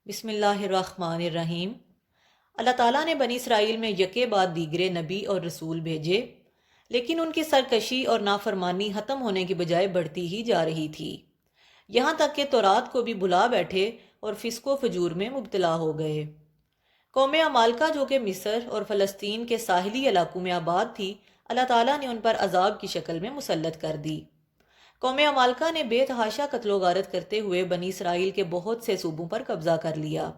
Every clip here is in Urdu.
بسم اللہ الرحمن الرحیم۔ اللہ تعالیٰ نے بنی اسرائیل میں یکے بعد دیگرے نبی اور رسول بھیجے، لیکن ان کی سرکشی اور نافرمانی ختم ہونے کی بجائے بڑھتی ہی جا رہی تھی، یہاں تک کہ تورات کو بھی بھلا بیٹھے اور فسق و فجور میں مبتلا ہو گئے۔ قوم عمالقہ جو کہ مصر اور فلسطین کے ساحلی علاقوں میں آباد تھی، اللہ تعالیٰ نے ان پر عذاب کی شکل میں مسلط کر دی۔ قوم عمالقہ نے بے تحاشا قتل و غارت کرتے ہوئے بنی اسرائیل کے بہت سے صوبوں پر قبضہ کر لیا۔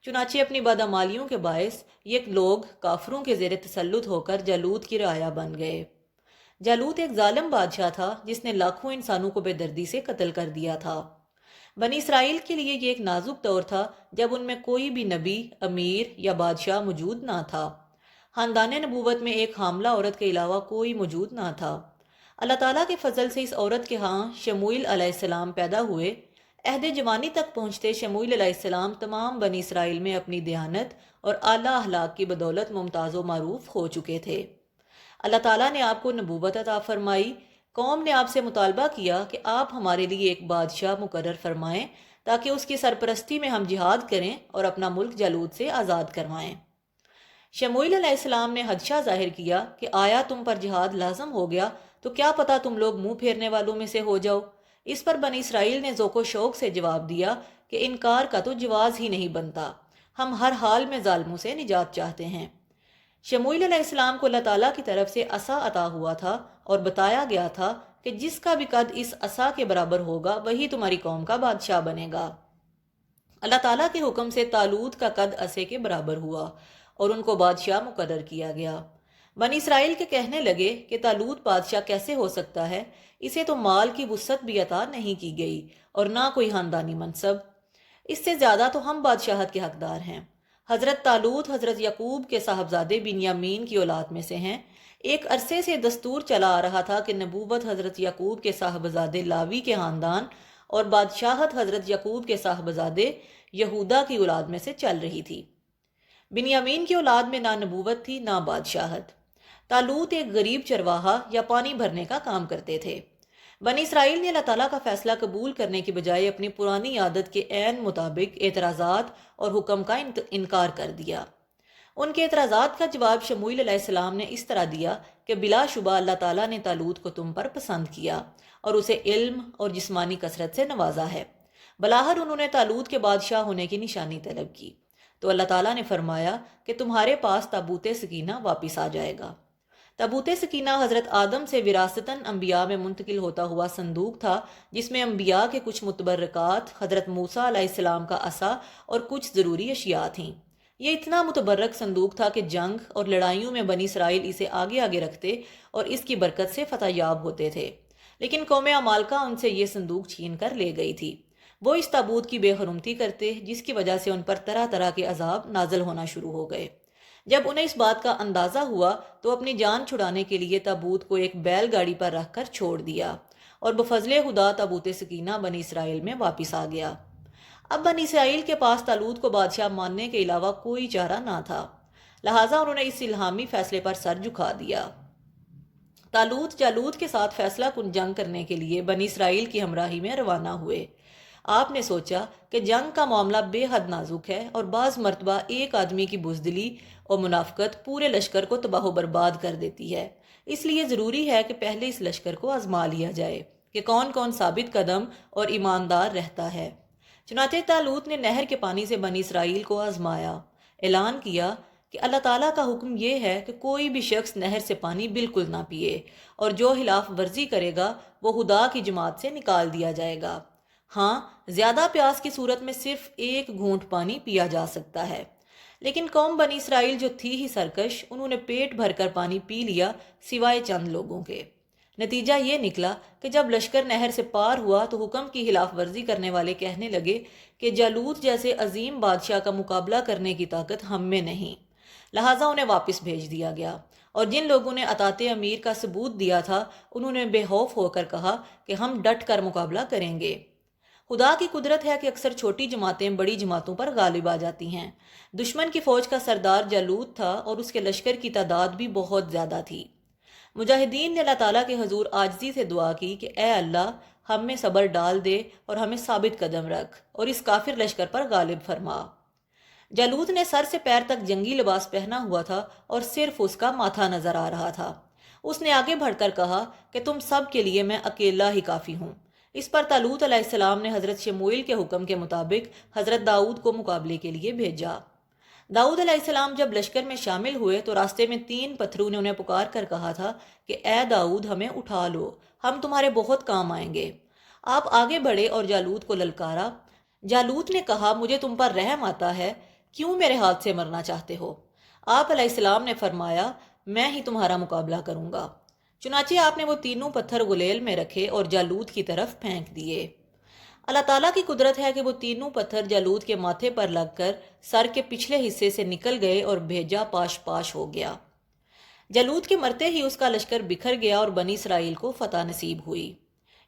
چنانچہ اپنی بدعمالیوں کے باعث یہ لوگ کافروں کے زیر تسلط ہو کر جالوت کی رعایا بن گئے۔ جالوت ایک ظالم بادشاہ تھا جس نے لاکھوں انسانوں کو بے دردی سے قتل کر دیا تھا۔ بنی اسرائیل کے لیے یہ ایک نازک دور تھا جب ان میں کوئی بھی نبی، امیر یا بادشاہ موجود نہ تھا۔ خاندان نبوت میں ایک حاملہ عورت کے علاوہ کوئی موجود نہ تھا۔ اللہ تعالیٰ کے فضل سے اس عورت کے ہاں شموئیل علیہ السلام پیدا ہوئے۔ عہد جوانی تک پہنچتے شموئیل علیہ السلام تمام بنی اسرائیل میں اپنی دیانت اور اعلیٰ اخلاق کی بدولت ممتاز و معروف ہو چکے تھے۔ اللہ تعالیٰ نے آپ کو نبوت عطا فرمائی۔ قوم نے آپ سے مطالبہ کیا کہ آپ ہمارے لیے ایک بادشاہ مقرر فرمائیں تاکہ اس کی سرپرستی میں ہم جہاد کریں اور اپنا ملک جالوت سے آزاد کروائیں۔ شموئیل علیہ السلام نے خدشہ ظاہر کیا کہ آیا تم پر جہاد لازم ہو گیا تو کیا پتا تم لوگ منہ پھیرنے والوں میں سے ہو جاؤ۔ اس پر بنی اسرائیل نے ذوق و شوق سے جواب دیا کہ انکار کا تو جواز ہی نہیں بنتا، ہم ہر حال میں ظالموں سے نجات چاہتے ہیں۔ شموئیل علیہ السلام کو اللہ تعالیٰ کی طرف سے عصا عطا ہوا تھا اور بتایا گیا تھا کہ جس کا بھی قد اس عصا کے برابر ہوگا وہی تمہاری قوم کا بادشاہ بنے گا۔ اللہ تعالیٰ کے حکم سے طالوت کا قد عصے کے برابر ہوا اور ان کو بادشاہ مقرر کیا گیا۔ بنی اسرائیل کے کہنے لگے کہ طالوت بادشاہ کیسے ہو سکتا ہے، اسے تو مال کی وسعت بھی عطا نہیں کی گئی اور نہ کوئی خاندانی منصب، اس سے زیادہ تو ہم بادشاہت کے حقدار ہیں۔ حضرت طالوت حضرت یعقوب کے صاحبزادے بنیامین کی اولاد میں سے ہیں۔ ایک عرصے سے دستور چلا آ رہا تھا کہ نبوت حضرت یعقوب کے صاحبزادے لاوی کے خاندان اور بادشاہت حضرت یعقوب کے صاحبزادے یہودا کی اولاد میں سے چل رہی تھی۔ بنیامین کی اولاد میں نہ نبوت تھی نہ بادشاہت۔ طالوت ایک غریب چرواہا یا پانی بھرنے کا کام کرتے تھے۔ بنی اسرائیل نے اللہ تعالیٰ کا فیصلہ قبول کرنے کی بجائے اپنی پرانی عادت کے عین مطابق اعتراضات اور حکم کا انکار کر دیا۔ ان کے اعتراضات کا جواب شموئیل علیہ السلام نے اس طرح دیا کہ بلا شبہ اللہ تعالیٰ نے طالوت کو تم پر پسند کیا اور اسے علم اور جسمانی کثرت سے نوازا ہے۔ بلاہر انہوں نے طالوت کے بادشاہ ہونے کی نشانی طلب کی تو اللہ تعالیٰ نے فرمایا کہ تمہارے پاس تابوت سکینہ واپس آ جائے گا۔ تابوت سکینہ حضرت آدم سے وراثتاً انبیاء میں منتقل ہوتا ہوا صندوق تھا جس میں انبیاء کے کچھ متبرکات، حضرت موسیٰ علیہ السلام کا عصا اور کچھ ضروری اشیاء تھیں۔ یہ اتنا متبرک صندوق تھا کہ جنگ اور لڑائیوں میں بنی اسرائیل اسے آگے آگے رکھتے اور اس کی برکت سے فتح یاب ہوتے تھے، لیکن قوم عمالقہ ان سے یہ صندوق چھین کر لے گئی تھی۔ وہ اس تابوت کی بے حرمتی کرتے جس کی وجہ سے ان پر طرح طرح کے عذاب نازل ہونا شروع ہو گئے۔ جب انہیں اس بات کا اندازہ ہوا تو اپنی جان چھڑانے کے لیے تابوت کو ایک بیل گاڑی پر رکھ کر چھوڑ دیا اور بفضل خدا تابوت سکینہ بنی اسرائیل میں واپس آ گیا۔ اب بنی اسرائیل کے پاس طالوت کو بادشاہ ماننے کے علاوہ کوئی چارہ نہ تھا، لہٰذا انہوں نے اس الہامی فیصلے پر سر جھکا دیا۔ طالوت جالوت کے ساتھ فیصلہ کن جنگ کرنے کے لیے بنی اسرائیل کی ہمراہی میں روانہ ہوئے۔ آپ نے سوچا کہ جنگ کا معاملہ بے حد نازک ہے اور بعض مرتبہ ایک آدمی کی بزدلی اور منافقت پورے لشکر کو تباہ و برباد کر دیتی ہے، اس لیے ضروری ہے کہ پہلے اس لشکر کو آزما لیا جائے کہ کون کون ثابت قدم اور ایماندار رہتا ہے۔ چنانچہ طالوت نے نہر کے پانی سے بنی اسرائیل کو آزمایا۔ اعلان کیا کہ اللہ تعالیٰ کا حکم یہ ہے کہ کوئی بھی شخص نہر سے پانی بالکل نہ پیے اور جو خلاف ورزی کرے گا وہ خدا کی جماعت سے نکال دیا جائے گا۔ ہاں، زیادہ پیاس کی صورت میں صرف ایک گھونٹ پانی پیا جا سکتا ہے، لیکن قوم بنی اسرائیل جو تھی ہی سرکش، انہوں نے پیٹ بھر کر پانی پی لیا سوائے چند لوگوں کے۔ نتیجہ یہ نکلا کہ جب لشکر نہر سے پار ہوا تو حکم کی خلاف ورزی کرنے والے کہنے لگے کہ جالوت جیسے عظیم بادشاہ کا مقابلہ کرنے کی طاقت ہم میں نہیں، لہٰذا انہیں واپس بھیج دیا گیا، اور جن لوگوں نے اطاعت امیر کا ثبوت دیا تھا انہوں نے بے خوف ہو کر کہا کہ ہم ڈٹ کر مقابلہ کریں گے۔ خدا کی قدرت ہے کہ اکثر چھوٹی جماعتیں بڑی جماعتوں پر غالب آ جاتی ہیں۔ دشمن کی فوج کا سردار جالوت تھا اور اس کے لشکر کی تعداد بھی بہت زیادہ تھی۔ مجاہدین نے اللہ تعالیٰ کے حضور عاجزی سے دعا کی کہ اے اللہ، ہم میں صبر ڈال دے اور ہمیں ثابت قدم رکھ اور اس کافر لشکر پر غالب فرما۔ جالوت نے سر سے پیر تک جنگی لباس پہنا ہوا تھا اور صرف اس کا ماتھا نظر آ رہا تھا۔ اس نے آگے بڑھ کر کہا کہ تم سب کے لیے میں اکیلا ہی کافی ہوں۔ اس پر طالوت علیہ السلام نے حضرت شموئیل کے حکم کے مطابق حضرت داؤد کو مقابلے کے لیے بھیجا۔ داؤد علیہ السلام جب لشکر میں شامل ہوئے تو راستے میں 3 پتھروں نے انہیں پکار کر کہا تھا کہ اے داؤد ہمیں اٹھا لو، ہم تمہارے بہت کام آئیں گے۔ آپ آگے بڑھے اور جالوت کو للکارا۔ جالوت نے کہا مجھے تم پر رحم آتا ہے، کیوں میرے ہاتھ سے مرنا چاہتے ہو؟ آپ علیہ السلام نے فرمایا میں ہی تمہارا مقابلہ کروں گا۔ چنانچہ آپ نے وہ تینوں پتھر غلیل میں رکھے اور جالوت کی طرف پھینک دیے۔ اللہ تعالیٰ کی قدرت ہے کہ وہ تینوں پتھر جالوت کے ماتھے پر لگ کر سر کے پچھلے حصے سے نکل گئے اور بھیجا پاش پاش ہو گیا۔ جالوت کے مرتے ہی اس کا لشکر بکھر گیا اور بنی اسرائیل کو فتح نصیب ہوئی۔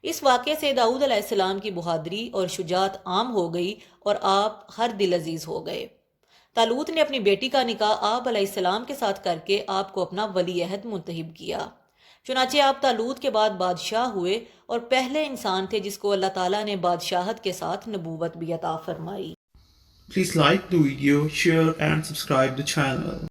اس واقعے سے داؤد علیہ السلام کی بہادری اور شجاعت عام ہو گئی اور آپ ہر دل عزیز ہو گئے۔ طالوت نے اپنی بیٹی کا نکاح آپ علیہ السلام کے ساتھ کر کے آپ کو اپنا ولی عہد منتخب کیا۔ چنانچہ آپ طالوت کے بعد بادشاہ ہوئے اور پہلے انسان تھے جس کو اللہ تعالیٰ نے بادشاہت کے ساتھ نبوت بھی عطا فرمائی۔ Please like the video, share and subscribe the channel.